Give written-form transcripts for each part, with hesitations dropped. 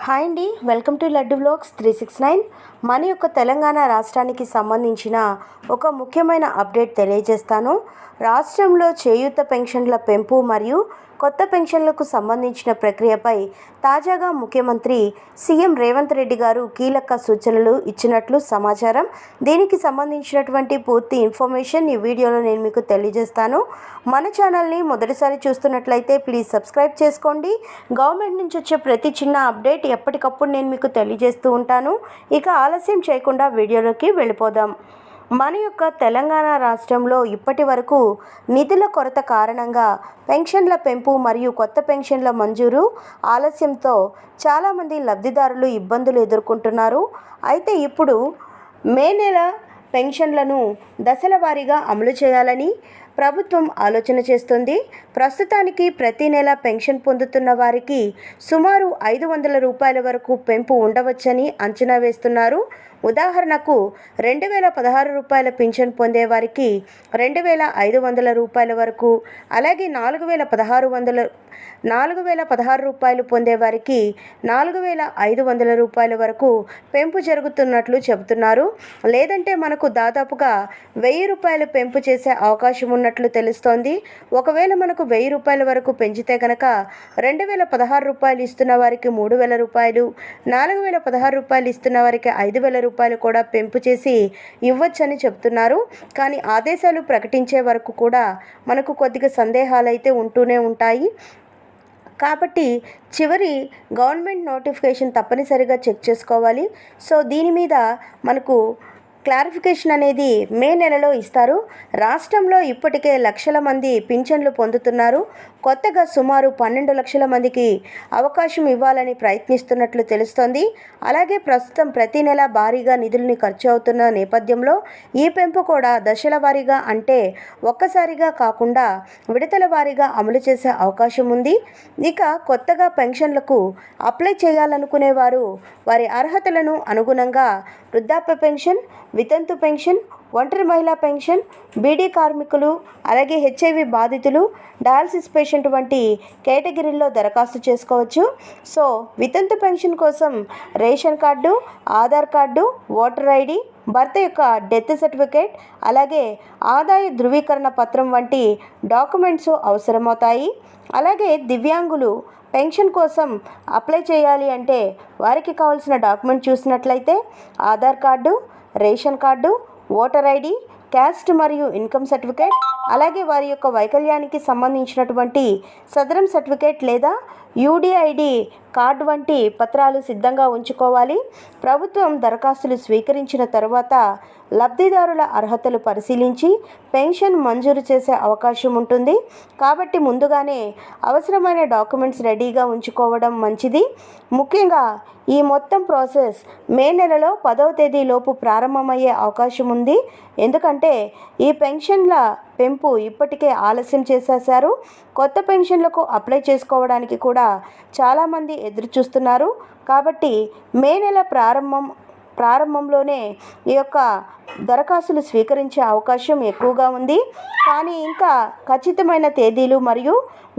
Hi అండి, welcome to laddu vlogs 369. మన యొక్క తెలంగాణ రాష్ట్రానికి సంబంధించిన ఒక ముఖ్యమైన అప్డేట్ తెలియజేస్తాను. రాష్ట్రంలో చేయూత పెన్షన్ల పెంపు మరియు కొత్త పెన్షన్లకు సంబంధించిన ప్రక్రియపై తాజాగా ముఖ్యమంత్రి సీఎం రేవంత్ రెడ్డి గారు కీలక సూచనలు ఇచ్చినట్లు సమాచారం. దీనికి సంబంధించినటువంటి పూర్తి ఇన్ఫర్మేషన్ ఈ వీడియోలో నేను మీకు తెలియజేస్తాను. మన ఛానల్ని మొదటిసారి చూస్తున్నట్లయితే ప్లీజ్ సబ్స్క్రైబ్ చేసుకోండి. గవర్నమెంట్ నుంచి వచ్చే ప్రతి చిన్న అప్డేట్ ఎప్పటికప్పుడు నేను మీకు తెలియజేస్తూ ఉంటాను. ఇక ఆలస్యం చేయకుండా వీడియోలోకి వెళ్ళిపోదాం. మన యొక్క తెలంగాణ రాష్ట్రంలో ఇప్పటి వరకు నిధుల కొరత కారణంగా పెన్షన్ల పెంపు మరియు కొత్త పెన్షన్ల మంజూరు ఆలస్యంతో చాలామంది లబ్ధిదారులు ఇబ్బందులు ఎదుర్కొంటున్నారు. అయితే ఇప్పుడు మే నెల పెన్షన్లను దశల వారీగా అమలు చేయాలని ప్రభుత్వం ఆలోచన చేస్తుంది. ప్రస్తుతానికి ప్రతి నెల పెన్షన్ పొందుతున్న వారికి సుమారు 500 రూపాయల వరకు పెంపు ఉండవచ్చని అంచనా వేస్తున్నారు. ఉదాహరణకు 2016 రూపాయల పింఛన్ పొందే వారికి 2500 రూపాయల వరకు, అలాగే 4016 రూపాయలు పొందే వారికి 4500 రూపాయల వరకు పెంపు జరుగుతున్నట్లు చెబుతున్నారు. లేదంటే మనకు దాదాపుగా 1000 రూపాయలు పెంపు చేసే అవకాశం ఉన్నట్లు తెలుస్తోంది. ఒకవేళ మనకు 1000 రూపాయల వరకు పెంచితే కనుక 2016 రూపాయలు ఇస్తున్న వారికి 3000 రూపాయలు, 4016 రూపాయలు ఇస్తున్న వారికి 5000 రూపాయలు కూడా పెంపు చేసి ఇవ్వచ్చని చెప్తున్నారు. కానీ ఆదేశాలు ప్రకటించే వరకు కూడా మనకు కొద్దిగా సందేహాలు అయితే ఉంటూనే ఉంటాయి. కాబట్టి చివరి గవర్నమెంట్ నోటిఫికేషన్ తప్పనిసరిగా చెక్ చేసుకోవాలి. సో దీని మీద మనకు క్లారిఫికేషన్ అనేది మే నెలలో ఇస్తారు. రాష్ట్రంలో ఇప్పటికే లక్షల మంది పింఛన్లు పొందుతున్నారు. కొత్తగా సుమారు 12 లక్షల మందికి అవకాశం ఇవ్వాలని ప్రయత్నిస్తున్నట్లు తెలుస్తోంది. అలాగే ప్రస్తుతం ప్రతి నెల భారీగా నిధులని ఖర్చు అవుతున్న నేపథ్యంలో ఈ పెంపు కూడా దశల వారీగా, అంటే ఒక్కసారిగా కాకుండా విడతల వారీగా అమలు చేసే అవకాశం ఉంది. ఇక కొత్తగా పెన్షన్లకు అప్లై చేయాలనుకునే వారు వారి అర్హతలను అనుగుణంగా వృద్ధాప్య పెన్షన్, వితంతు పెన్షన్, ఒంటరి మహిళా పెన్షన్, బీడీ కార్మికులు, అలాగే హెచ్ఐవి బాధితులు, డయాలసిస్ పేషెంట్ వంటి కేటగిరీల్లో దరఖాస్తు చేసుకోవచ్చు. సో వితంతు పెన్షన్ కోసం ration card, Aadhaar card, voter ID, భర్త యొక్క డెత్ సర్టిఫికేట్, అలాగే ఆదాయ ధృవీకరణ పత్రం వంటి డాక్యుమెంట్స్ అవసరమవుతాయి. అలాగే దివ్యాంగులు పెన్షన్ కోసం అప్లై చేయాలి అంటే వారికి కావాల్సిన డాక్యుమెంట్ చూసినట్లయితే Aadhaar card, ration card, voter ID, caste మరియు ఇన్కమ్ సర్టిఫికేట్, అలాగే వారి యొక్క వైకల్యానికి సంబంధించినటువంటి సదరం సర్టిఫికేట్ లేదా యూడిఐడి కార్డు వంటి పత్రాలు సిద్ధంగా ఉంచుకోవాలి. ప్రభుత్వం దరఖాస్తులు స్వీకరించిన తర్వాత లబ్ధిదారుల అర్హతలు పరిశీలించి పెన్షన్ మంజూరు చేసే అవకాశం ఉంటుంది. కాబట్టి ముందుగానే అవసరమైన డాక్యుమెంట్స్ రెడీగా ఉంచుకోవడం మంచిది. ముఖ్యంగా ఈ మొత్తం ప్రాసెస్ మే నెలలో 10వ తేదీలోపు ప్రారంభమయ్యే అవకాశం ఉంది. ఎందుకంటే ఈ పెన్షన్ల పెంపు ఇప్పటికే ఆలస్యం చేసేశారు. కొత్త పెన్షన్లకు అప్లై చేసుకోవడానికి కూడా చాలామంది ఎదురు చూస్తున్నారు. కాబట్టి మే నెల ప్రారంభంలోనే ఈ యొక్క దరఖాస్తులు స్వీకరించే అవకాశం ఎక్కువగా ఉంది. కానీ ఇంకా ఖచ్చితమైన తేదీలు మరియు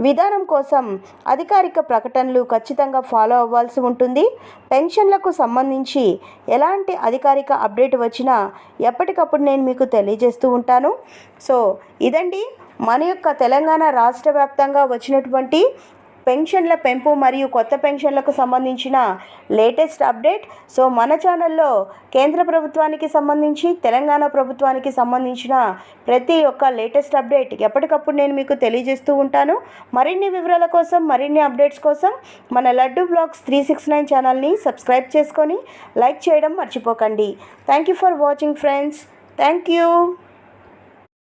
విధానం కోసం అధికారిక ప్రకటనలు ఖచ్చితంగా ఫాలో అవ్వాల్సి ఉంటుంది. పెన్షన్లకు సంబంధించి ఎలాంటి అధికారిక అప్డేట్ వచ్చినా ఎప్పటికప్పుడు నేను మీకు తెలియజేస్తూ ఉంటాను. సో ఇదండి మన యొక్క తెలంగాణ రాష్ట్ర వ్యాప్తంగా వచ్చినటువంటి పెన్షన్ల పెంపు మరియు కొత్త పెన్షన్లకు సంబంధించిన లేటెస్ట్ అప్డేట్. సో మన ఛానల్లో కేంద్ర ప్రభుత్వానికి సంబంధించి, తెలంగాణ ప్రభుత్వానికి సంబంధించిన ప్రతి ఒక్క లేటెస్ట్ అప్డేట్ ఎప్పటికప్పుడు నేను మీకు తెలియజేస్తూ ఉంటాను. మరిన్ని వివరాల కోసం, మరిన్ని అప్డేట్స్ కోసం మన లడ్డు వ్లాగ్స్ 369 ఛానల్ని సబ్స్క్రైబ్ చేసుకొని లైక్ చేయడం మర్చిపోకండి. Thank you for watching friends. Thank you.